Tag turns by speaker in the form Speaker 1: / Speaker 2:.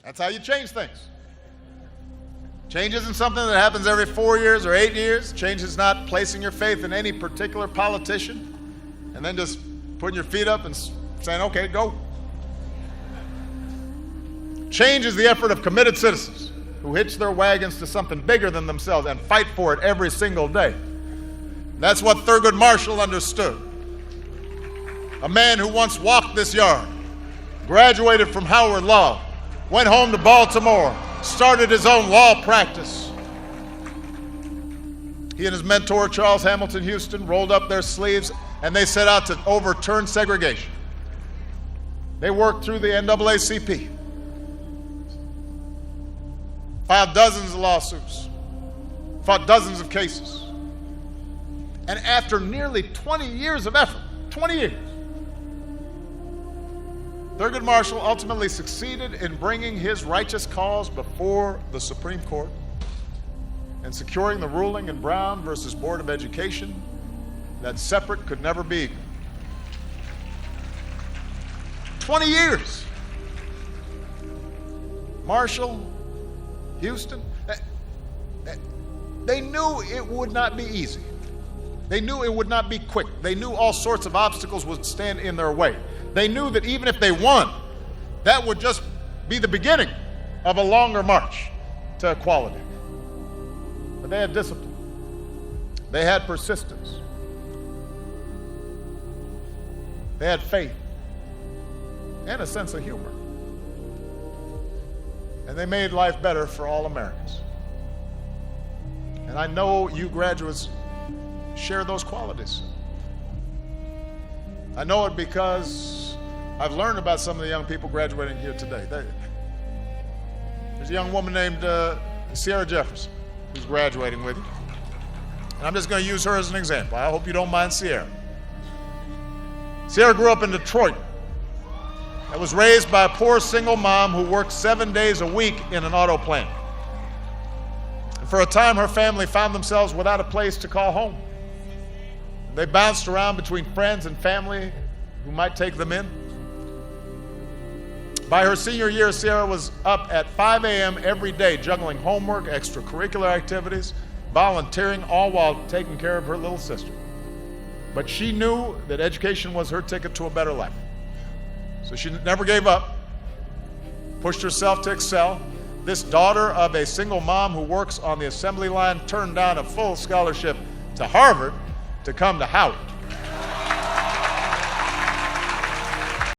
Speaker 1: That's how you change things. Change isn't something that happens every 4 years or 8 years. Change is not placing your faith in any particular politician and then just putting your feet up and saying, okay, go. Change is the effort of committed citizens who hitch their wagons to something bigger than themselves and fight for it every single day. That's what Thurgood Marshall understood. A man who once walked this yard, graduated from Howard Law, went home to Baltimore, started his own law practice. He and his mentor, Charles Hamilton Houston, rolled up their sleeves and they set out to overturn segregation. They worked through the NAACP, filed dozens of lawsuits, fought dozens of cases. And after nearly 20 years of effort, 20 years, Thurgood Marshall ultimately succeeded in bringing his righteous cause before the Supreme Court and securing the ruling in Brown versus Board of Education that separate could never be equal. 20 years. Marshall, Houston, they knew it would not be easy. They knew it would not be quick. They knew all sorts of obstacles would stand in their way. They knew that even if they won, that would just be the beginning of a longer march to equality. But they had discipline. They had persistence. They had faith and a sense of humor. And they made life better for all Americans. And I know you graduates share those qualities. I know it because I've learned about some of the young people graduating here today. There's a young woman named Sierra Jefferson who's graduating with you. And I'm just going to use her as an example. I hope you don't mind Sierra. Sierra grew up in Detroit and was raised by a poor single mom who worked 7 days a week in an auto plant. And for a time, her family found themselves without a place to call home. They bounced around between friends and family who might take them in. By her senior year, Sierra was up at 5 a.m. every day, juggling homework, extracurricular activities, volunteering, all while taking care of her little sister. But she knew that education was her ticket to a better life. So she never gave up, pushed herself to excel. This daughter of a single mom who works on the assembly line turned down a full scholarship to Harvard to come to Howard.